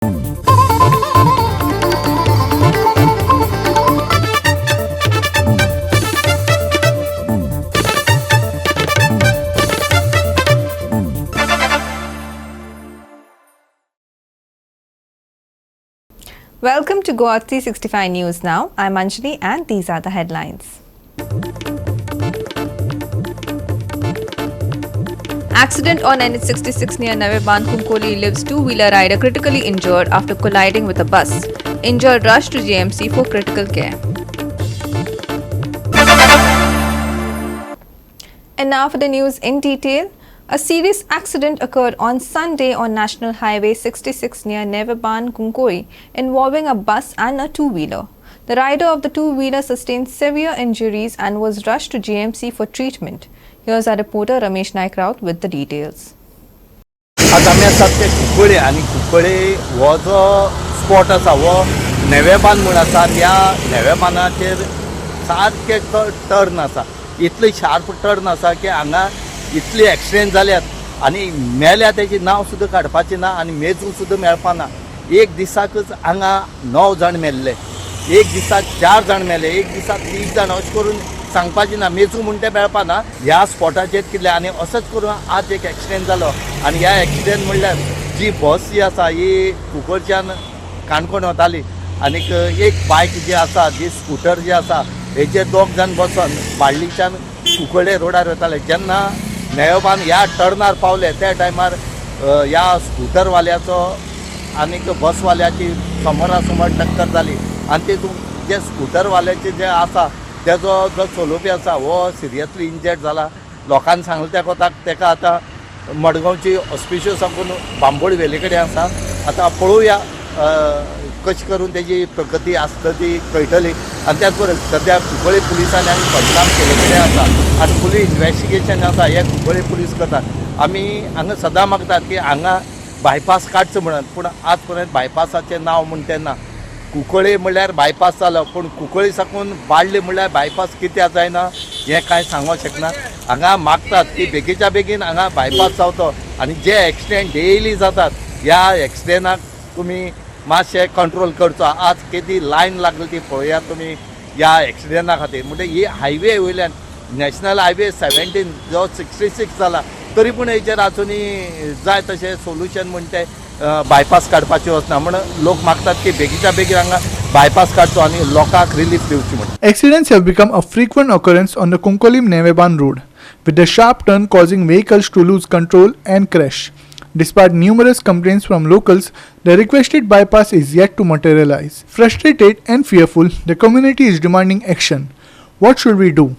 Welcome to Goa 365 News Now. I'm Anjali and these are the headlines. Accident on NH66 near Naveban Kunkoli lives two-wheeler rider critically injured after colliding with a bus. Injured rushed to GMC for critical care. And now for the news in detail. A serious accident occurred on Sunday on National Highway 66 near Nevaban Kunkoi involving a bus and a two-wheeler. The rider of the two-wheeler sustained severe injuries and was rushed to GMC for treatment. Here's our reporter Ramesh Naik Raut with the details. आज आमी आसात ते कुंकळे आनी कुंकळे हो जो spot आसा हो नेवेबान म्हूण आसा त्या नेवेबानाचेर सारके टर्न आसा इतले शार्प टर्न आसा की हांगा इतले एक्सिडेंट जाल्यात आनी मेल्या तेजे नांव सुद्दां काडपाचें ना आनी मेजून सुद्दां मेळपाना. एक दिसाकच हांगा 9 जाण मेल्ले, एक दिसाक 4 जाण मेले, एक दिसाक 30 जाण अशें करून सांगपाचें ना, मेजू म्हूण तें मेळपाना. ह्या स्पॉटाचेर कितले आनी असोच करून आज एक एक्सिडेंट जालो आनी ह्या एक्सिडेंट म्हणल्यार जी बस जी आसा ही कुंकळच्यान काणकोण वताली आनीक एक बायक जी आसा जी स्कूटर जी आसा हेचेर 2 जाण बसून बाळ्ळीच्यान कुंकळे रोडार वताले. जेन्ना नेवेबान ह्या टर्नार पावले त्या टायमार ह्या स्कूटरवाल्याचो आनीक बसवाल्याची समोरासमोर टक्कर जाली आनी तेतून जे स्कूटरवाल्याचे जे आसा तेजो जो चलोवपी आसा हो सिरियसली इंजर्ड जाला. लोकांनी सांगलें तेका आतां मडगांवची ऑस्पिशियो साकून बांबोळी वेले कडेन आसा. आतां पळोवया कशी करून तेजी प्रगती आसता ती कळटली. आनी त्याच बरोबर सद्या कुंकळे पुलिसांनी आमी बदनाम केले कडेन आसा आनी फुली इन्वेस्टिगेशन आसा हे कुंकळे पुलीस करतात. आमी हांगा सदां मागतात की हांगा बायपास काडचो म्हणून, पूण आज पर्यंत बायपासाचें नांव म्हण तेन्ना कुंकळे म्हणल्यार बायपास जालो पूण कुंकळे साकून बाळ्ळी म्हणल्यार बायपास कित्याक जायना हें कांय सांगूंक शकना. हांगा मागतात की बेगीच्या बेगीन हांगा बायपास जावचो आनी जे एक्सिडेंट डेली जातात ह्या एक्सिडेंटाक तुमी मातशें कंट्रोल करचो. आज किती लायन लागली ती पळया तुमी ह्या एक्सिडेंटा खातीर. म्हणजे ही हायवे वयल्यान नॅशनल हायवे 17 जो 66 जाला तरी पूण हेचेर आजुनूय जाय तशें सोल्युशन म्हण तें बायपास काडपाचें वचना म्हणून लोक मागतात की बेगीच्या बेगीन हांगा बायपास काडचो आनी लोकांक रिलीफ दिवची म्हणून. Accidents have become a frequent occurrence on the Kunkolim-Neveban road, with the sharp turn causing vehicles to lose control and crash. Despite numerous complaints from locals, the requested bypass is yet to materialize. Frustrated and fearful, the community is demanding action. What should we do?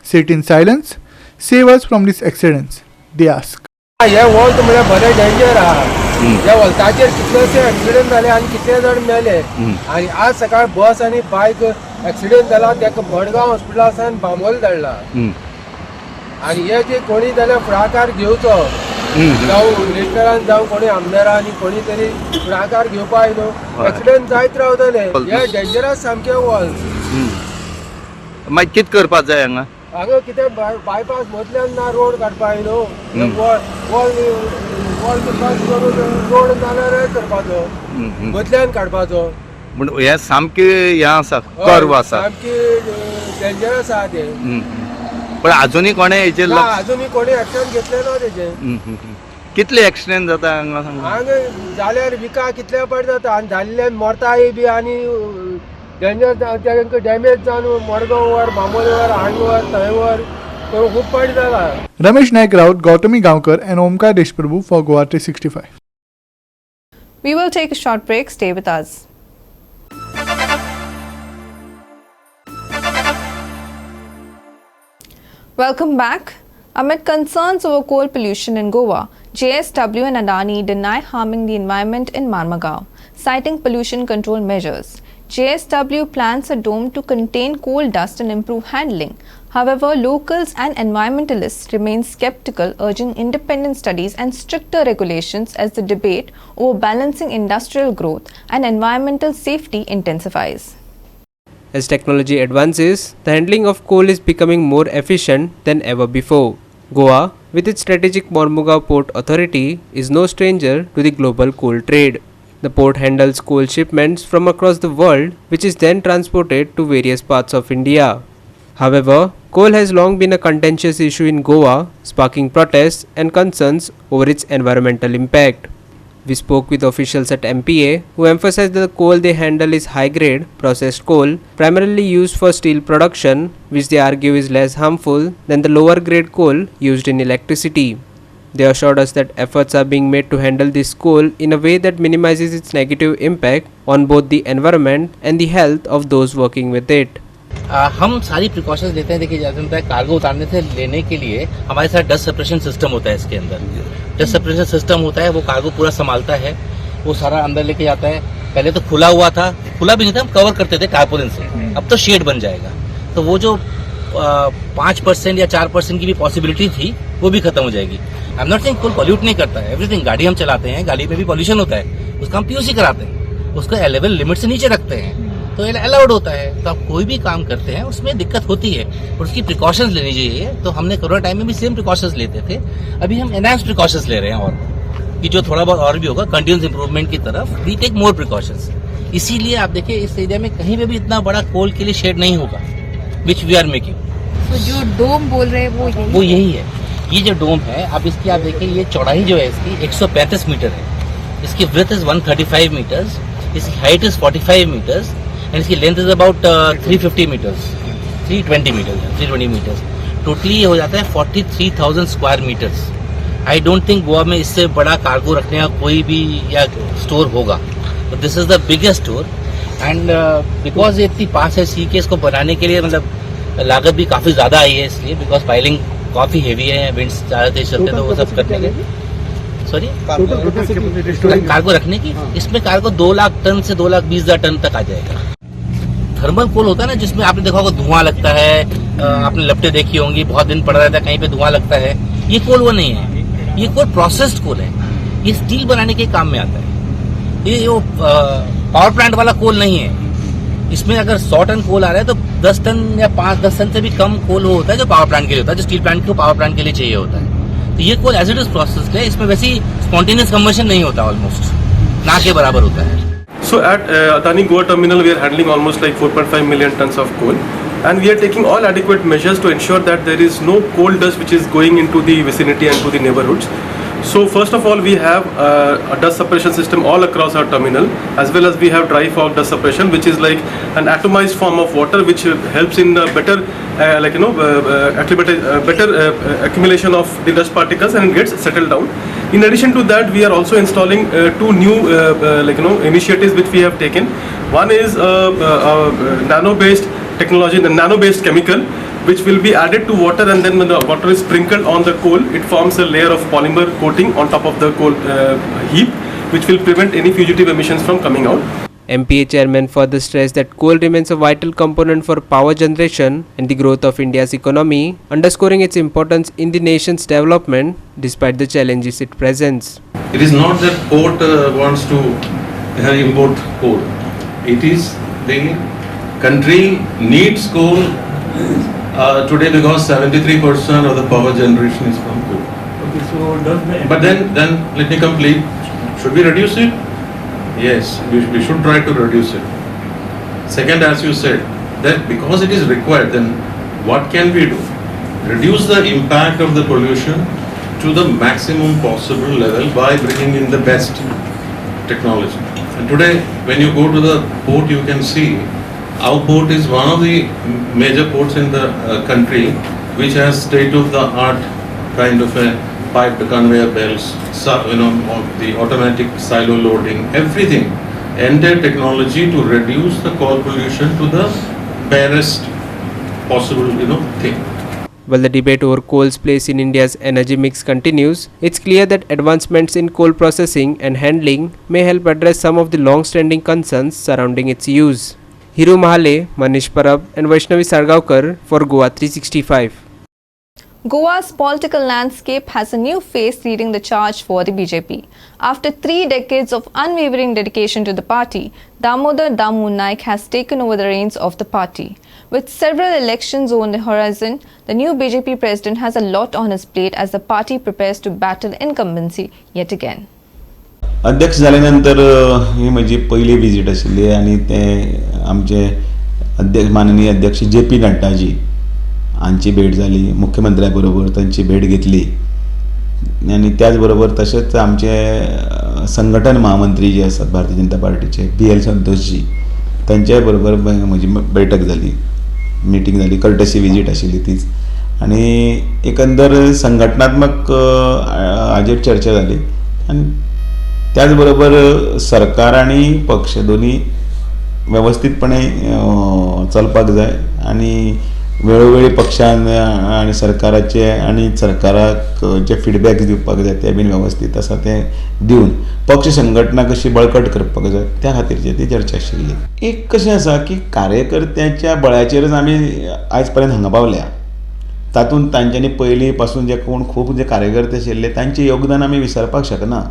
Sit in silence? Save us from these accidents, they ask. हे Walt म्हळ्यार बरें danger आहा. ह्या वॉल्टाचेर कितलेशे accident जाले आनी कितले जाण मेले आनी आज सकाळ बस आनी बायक एक्सिडेंट जाला ताका मडगांव हॉस्पिटलांत बांबोल धाडला. आनी हे जे कोणी जाल्यार फुडाकार घेवचो जावं लिडरान जावं कोणी आमदारां आनी कोणी तरी फुडाकार घेवपा न्हू. एक्सिडेंट जायत रावतले हे डेंजरस सामके वॉल्स. मागीर कितें करपाक जाय हांगा? हांगा कितें बायपास मदल्यान ना रोड काडपा न्हू. वॉल करपाक करून रोड जाल्यार करपाचो मदल्यान काडपाचो. म्हणून हें सामकें हें आसा कर्व आसा सामकी डेंजरस आहा ते. पण आजुनूय कोणें हेचेर अजूनही कोणी एक्शन घेतले ना तेजे. कितले एक्सिडेंट जाता हांगा सांग? हांगा जाल्यार विका कितले पड जाता आनी जाल्ले मरताय बी आनी डेंजर तांकां डॅमेज जावन मडगांव वर बांबोली वर हांग वर थंय वर खूब पड जाला. Ramesh Naik Raut, Gautami Gaonkar and Omkar Deshprabhu for Goa 365. We will take a short break. Stay with us. Welcome back. Amid concerns over coal pollution in Goa, JSW and Adani deny harming the environment in Marmagao, citing pollution control measures. JSW plans a dome to contain coal dust and improve handling. However, locals and environmentalists remain skeptical, urging independent studies and stricter regulations as the debate over balancing industrial growth and environmental safety intensifies. As technology advances, the handling of coal is becoming more efficient than ever before. Goa, with its strategic Mormugao Port Authority, is no stranger to the global coal trade. The port handles coal shipments from across the world, which is then transported to various parts of India. However, coal has long been a contentious issue in Goa, sparking protests and concerns over its environmental impact. We spoke with officials at MPA who emphasized that the coal they handle is high-grade, processed coal, primarily used for steel production, which they argue is less harmful than the lower-grade coal used in electricity. They assured us that efforts are being made to handle this coal in a way that minimizes its negative impact on both the environment and the health of those working with it. हम सारी precautions लेते हैं. देखिए जैसे होता है cargo उतारने से लेने के लिए हमारे साथ डस्ट सेपरेशन सिस्टम होता है. इसके अंदर डस्ट सेपरेशन सिस्टम होता है. वो कार्गो पूरा संभालता है, वो सारा अंदर लेके जाता है. पहले तो खुला हुआ था, खुला भी नहीं था, हम कवर करते थे टारपोलिन से. अब तो शेड बन जाएगा. तो वो जो 5% या 4% की भी पॉसिबिलिटी थी वो भी खत्म हो जाएगी. I am not saying coal pollute नहीं करता है. एवरीथिंग, गाड़ी हम चलाते हैं, गाड़ी में भी पॉल्यूशन होता है, उसका हम पीयूसी कराते हैं, उसको एलेवल लिमिट से नीचे रखते हैं, तो अलाउड होता है. तो आप कोई भी काम करते हैं उसमें दिक्कत होती है और उसकी प्रिकॉशंस लेनी चाहिए. तो हमने कोरोना टाइम में भी सेम प्रिकॉशंस लेते थे. अभी हम एनहांस प्रिकॉशंस ले रहे हैं और कि जो थोड़ा बहुत और भी होगा कंटिन्यूस इंप्रूवमेंट की तरफ वी टेक मोर प्रिकॉशंस. इसीलिए आप देखिए इस एरिया में कहीं पे भी इतना बड़ा कोल के लिए शेड नहीं होगा, विच वी आर मेकिंग. तो जो डोम बोल रहे हैं वो यही है. ये जो डोम है अब इसकी आप देखिए, ये चौड़ाई जो है इसकी 135 मीटर है, इसकी ब्रेथ इज 135 मीटर्स, इसकी हाइट इज 45 मीटर्स एंड इसकी length is about 350 metres, 320 metres. Totally ये हो जाता है 43,000 square metres. I don't think Goa में इससे बड़ा कार्गो रखने का कोई भी या स्टोर होगा. तो this is the biggest store and because ये इतनी पास है सी के, इसको बनाने के लिए मतलब लागत भी काफी ज्यादा आई है इसलिए, बिकॉज पाइलिंग काफी हेवी है, विंड्स ज्यादा तेज चलते हैं, तो वो सब करने के सॉरी कार्गो रखने की. इसमें कार्गो 2 लाख टन से 2,20,000 टन तक आ जाएगा. थर्मल कोल होता है ना, जिसमें आपने देखा होगा धुआं लगता है, आपने लपटें देखी होंगी, बहुत दिन पड़ा रहता है, कहीं पे धुआं लगता है. ये कोल वो नहीं है, ये कोल प्रोसेस्ड कोल है. ये स्टील बनाने के काम में आता है. ये वो पावर प्लांट वाला कोल नहीं है. इसमें अगर 100 टन कोल आ रहा है तो 10 टन या 5-10 टन से भी कम कोल वो होता है जो पावर प्लांट के लिए होता है, जो स्टील प्लांट को पावर प्लांट के लिए चाहिए होता है. तो ये coal as it is processed है. इसमें वैसी स्पॉन्टेनियस कन्वर्शन नहीं होता, ऑलमोस्ट ना के बराबर होता है. So at Adani Goa terminal, we are handling almost like 4.5 million tons of coal, and we are taking all adequate measures to ensure that there is no coal dust which is going into the vicinity and to the neighborhoods. So first of all, we have a dust separation system all across our terminal, as well as we have dry fog dust separation, which is like an atomized form of water, which helps in better accumulation of the dust particles and it gets settled down. In addition to that, we are also installing 2 new initiatives which we have taken. One is nano-based technology, the nano-based chemical, which will be added to water, and then when the water is sprinkled on the coal, it forms a layer of polymer coating on top of the coal heap, which will prevent any fugitive emissions from coming out. MPA chairman further stressed that coal remains a vital component for power generation and the growth of India's economy, underscoring its importance in the nation's development despite the challenges it presents. It is not that port wants to import coal. It is the country needs coal today because 73% of the power generation is from coal. Okay, so but then let me complete. Should we reduce it? Yes, we should try to reduce it. Second, as you said, that because it is required, then what can we do? Reduce the impact of the pollution to the maximum possible level by bringing in the best technology. And today, when you go to the port, you can see our port is one of the major ports in the country which has state-of-the-art kind of a piped conveyor belts, the automatic silo loading, everything, entire technology to reduce the coal pollution to the barest possible, thing. While the debate over coal's place in India's energy mix continues, it's clear that advancements in coal processing and handling may help address some of the long-standing concerns surrounding its use. Hiru Mahale, Manish Parab and Vaishnavi Sargaonkar for Goa 365. Goa's political landscape has a new face leading the charge for the BJP. After 3 decades of unwavering dedication to the party, Damodar Damu Naik has taken over the reins of the party. With several elections on the horizon, the new BJP president has a lot on his plate as the party prepares to battle incumbency yet again. अध्यक्ष जाल्यानंतर ही म्हजी पहिली visit आशिल्ली आनी ते आमचे माननीय अध्यक्ष JP Naddaji हांची भेट जाली, मुख्यमंत्र्या बरोबर तांची भेट घेतली आनी त्याच बरोबर तशेंच आमचे संघटन महामंत्री जे आसात भारतीय जनता पार्टीचे BL संतोषजी तांच्या बरोबर म्हजी बैठक जाली, मिटींग जाली, कर्टसी विजीट आशिल्ली तीच आनी एकंदर संघटनात्मक हाजेर चर्चा जाली आनी त्याच बरोबर सरकार आनी पक्ष दोनी वेवस्थीतपणे चलपाक जाय आनी वेळोवेळी पक्षान आनी सरकाराचे आनी सरकाराक जे फिडबॅक दिवपाक जाय ते बीन वेवस्थीत आसा ते दिवन पक्ष संघटना कशी बळकट करपाक जाय त्या खातीरची ती चर्चा आशिल्ली. एक कशें आसा की कार्यकर्त्याच्या बळाचेरच आमी आयज पर्यंत हांगा पावल्या. तातूंत तांच्यांनी पयलीं पासून जे कोण खूब जे कार्यकर्ते आशिल्ले तांचें योगदान आमी विसरपाक शकना.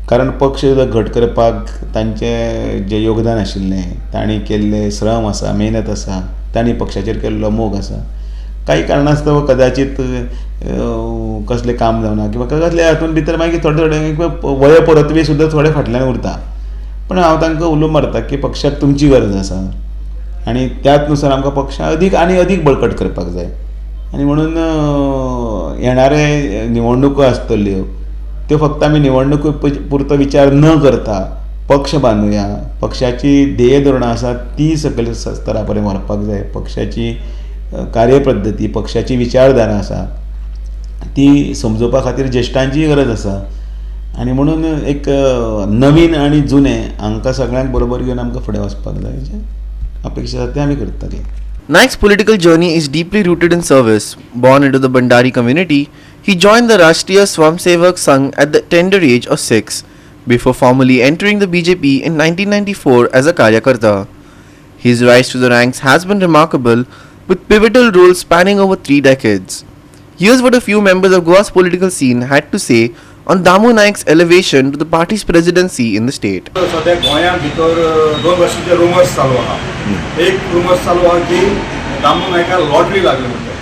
कारण पक्ष घट करपाक तांचें जें योगदान आशिल्लें, तांणी केल्ले श्रम आसा, मेहनत आसा, तांणी पक्षाचेर केल्लो मोग आसा. काही कारणास्तव कदाचित कसलें काम जावना किंवा कसले हातूंत भितर मागीर थोडे वय परतवी सुद्दां थोडे फाटल्यान उरता. पण हांव तांकां उलो मारता की पक्षाक तुमची गरज आसा आनी त्याच नुसार आमकां पक्ष अदीक आनी अदीक बळकट करपाक जाय. आनी म्हणून येणारे निवडणुको आसतल्यो त्यो फक्त आमी निवडणुको पुरतो विचार न करता पक्ष बांदुया, पक्षाची ध्येय धोरणां आसात ती सकयल स्तरा पर्यंत व्हरपाक जाय, पक्षाची कार्यपद्दती, पक्षाची विचारधारा आसा ती समजोवपा खातीर ज्येश्ठांची गरज आसा. आनी म्हणून एक नवीन आनी जुने हांकां सगळ्यांक बरोबर घेवन आमकां फुडें वचपाक जाय, जें अपेक्षा आसा तें आमी करतले. Naik's political journey is deeply rooted in service. Born into the Bandari community, he joined the Rashtriya Swamsevak Sangh at the tender age of 6, before formally entering the BJP in 1994 as a Karyakarta. His rise to the ranks has been remarkable, with pivotal roles spanning over 3 decades. Here's what a few members of Goa's political scene had to say on Damu Naik's elevation to the party's presidency in the state. सध्या गोंया भितर 2 वर्षाचे rumours चालू आहा. एक rumours चालू आहा की दामू नायका लॉटरी लागली म्हणटा.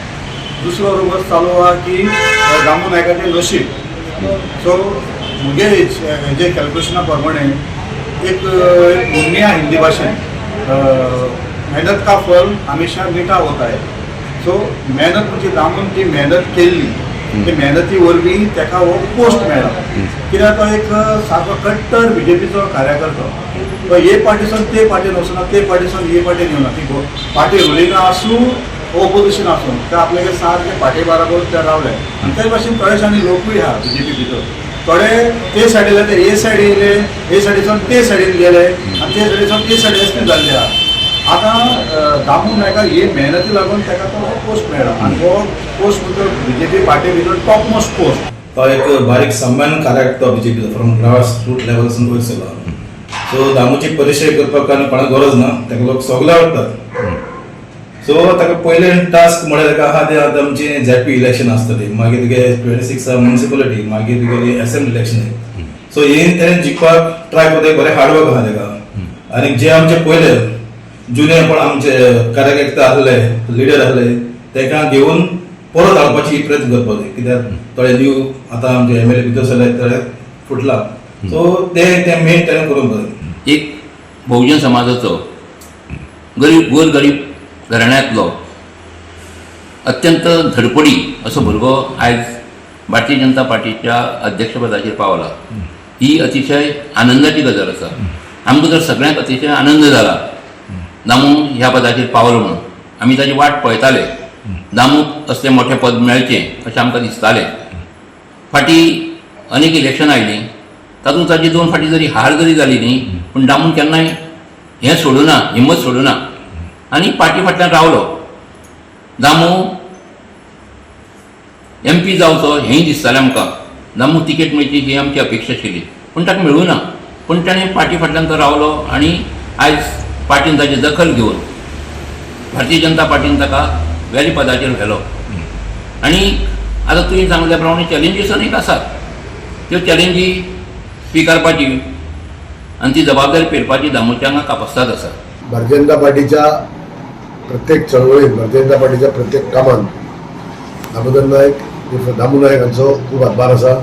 दुसरो रुमर्स चालू आहा की दामू नायकाचें नशीब. सो मुगे जे कॅल्क्युलेशना प्रमाणे एक मुन्नी आहा हिंदी भाशेन, मेहनत का फल हमेशा मीठा होता है. सो मेहनत म्हणजे दामून जी मेहनत केल्ली ते मेहनती वरवीं ताका हो पोस्ट मेळ्ळा. कित्याक तो एक सारको कट्टर BJPचो कार्यकर्तो. तो हे पार्टीसून ते पार्टीन वचना, ते पार्टीसून हे पार्टीन येवना. ती पार्टी रुलींग आसूं ओपोजिशन आसूं ते आपल्याक सारके पार्टी बरोबर ते रावले. आनी ते भाशेन थोडेशांनी लोकूय आहा BJP भितर. थोडे ते सायडीले ते हे सायडी येयले, हे सायडीसून ते सायडीन गेले आनी ते सायडीसून ते सायडी अशें जाल्ले आहा. आतां दामू नायका हे मेहनती लागून ताका तो पोस्ट मेळ्ळा आनी हो पोस्ट भितर BJP पार्टी भितर टॉप मोस्ट पोस्ट. तो एक बारीक सामान्य कार्यकर्तो BJP फ्रॉम ग्रास रूट लेवलसून वयर सरला. सो दामूची परिचय करपाक आनी कोणाक गरज ना, ताका लोक सगळे आवडटात. सो ताका पयले टास्क म्हळ्यार ताका आहा ते आतां आमची ZP इलेक्शन आसतली, मागीर तुगे 26 म्युनिसिपालिटी, मागीर तुगेली असेंब्ली इलेक्शन. सो हे तेणें जिखपाक ट्राय करता, बरें हार्डवर्क आहा ताका. आनी जे आमचे पयले जुने पण आमचे कार्यकर्ते आसले, लिडर आसले, ताका घेवन परत हाडपाची प्रयत्न करपाक जाय. कित्याक थोडे न्यू आतां आमचे MLA भितर जाले थोडे फुटला. सो ते मेन तेणें करूंक जाय. एक बहुजन समाजाचो गोरगरीब घराण्यांतलो अत्यंत धडपडी असो भुरगो आयज भारतीय जनता पार्टीच्या अध्यक्षपदाचेर पावला. ही अतिशय आनंदाची गजाल आसा. आमकां तर सगळ्यांक अतिशय आनंद जाला दामू ह्या पदाचेर पावलो म्हणून. आमी ताची वाट पळयताले. दामूक असलें मोठें पद मेळचें अशें आमकां दिसतालें. फाटीं अनेक इलेक्शन आयलीं, तातूंत ताची 2 फाटीं जरी हार जरी जाली न्ही, पूण दामून केन्नाय हें सोडूना, हिम्मत सोडूना आनी पार्टी फाटल्यान रावलो. दामू MP जावचो हेंय दिसतालें आमकां. दामूक तिकेट मेळची ही आमची अपेक्षा आशिल्ली, पूण ताका मेळूना. पूण ताणें पार्टी फाटल्यान तो रावलो आनी आयज पार्टीन ताची दखल घेवन भारतीय जनता पार्टीन ताका वेल्या पदाचेर व्हेलो. आनी आतां तुवें सांगल्या प्रमाणे चॅलेंजीस अनेक आसात. त्यो चॅलेंजी स्विकारपाची आनी ती जबाबदारी पेलपाची दामूच्या हांगा कापास्ताद आसा. भारतीय जनता पार्टीच्या प्रत्येक चळवळीत, भारतीय जनता पार्टीच्या प्रत्येक कामान दामोदर नायक दामू नायक हांचो खूब हातभार आसा.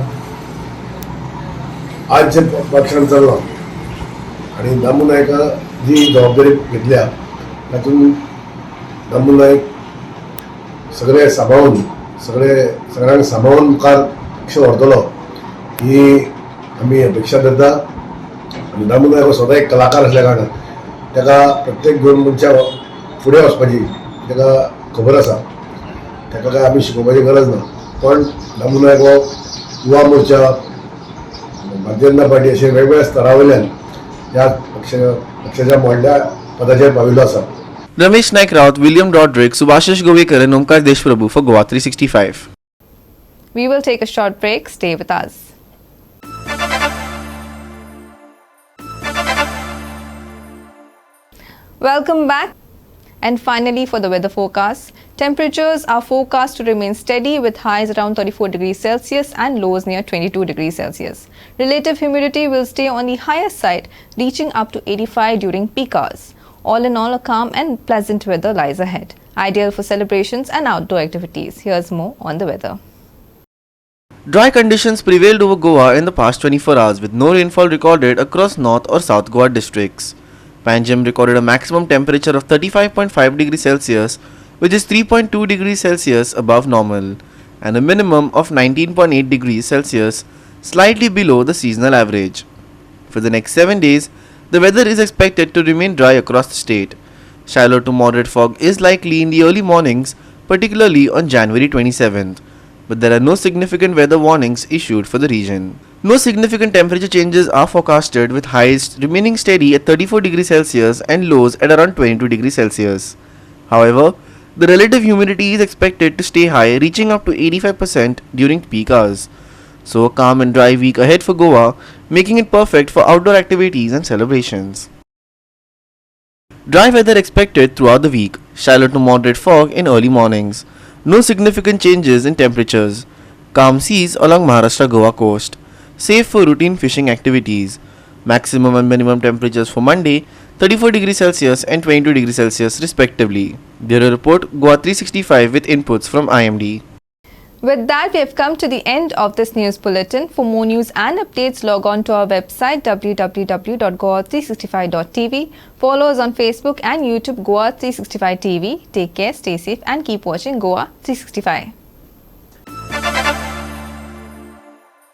आज जे पक्षान चल्लां आनी दामू नायका जी जबाबदारी घेतल्या तातूंत दामू नायक सगळे सांबाळून सगळ्यांक सांबाळून मुखार पक्ष व्हरतलो ही आमी अपेक्षा धरता. आनी दामू नायक हो सदां एक कलाकार आसल्या कारणान ताका प्रत्येक दोन मनशां फुडें वचपाची ताका खबर आसा. ताका काय आमी शिकोवपाची गरज ना. पण दामू नायक हो युवा मोर्चा, भारतीय जनता पार्टी अशे वेगवेगळ्या स्तरा वयल्यान ह्या पक्षाच्या व्हडल्या पदाचेर पाविल्लो आसा. Ramesh Naik Raut, William Roderick, Subhashish Govekar and Omkar Deshprabhu for Goa 365. We will take a short break. Stay with us. Welcome back. And finally, for the weather forecast, temperatures are forecast to remain steady with highs around 34 degrees Celsius and lows near 22 degrees Celsius. Relative humidity will stay on the higher side, reaching up to 85 during peak hours. All in all, a calm and pleasant weather lies ahead, ideal for celebrations and outdoor activities. Here's more on the weather. Dry conditions prevailed over Goa in the past 24 hours with no rainfall recorded across North or South Goa districts. Panjim recorded a maximum temperature of 35.5 degrees Celsius, which is 3.2 degrees Celsius above normal, and a minimum of 19.8 degrees Celsius, slightly below the seasonal average. For the next 7 days, the weather is expected to remain dry across the state. Shallow to moderate fog is likely in the early mornings, particularly on January 27th, but there are no significant weather warnings issued for the region. No significant temperature changes are forecasted with highs remaining steady at 34 degrees Celsius and lows at around 22 degrees Celsius. However, the relative humidity is expected to stay high, reaching up to 85% during peak hours. So a calm and dry week ahead for Goa, making it perfect for outdoor activities and celebrations. Dry weather expected throughout the week, shallow to moderate fog in early mornings. No significant changes in temperatures. Calm seas along Maharashtra-Goa coast. Safe for routine fishing activities. Maximum and minimum temperatures for Monday 34 degrees Celsius and 22 degrees Celsius respectively. Bureau Report, Goa 365 with inputs from IMD. With that, we have come to the end of this news bulletin. For more news and updates, log on to our website www.goa365.tv. Follow us on Facebook and YouTube Goa 365 TV. Take care, stay safe and keep watching Goa 365.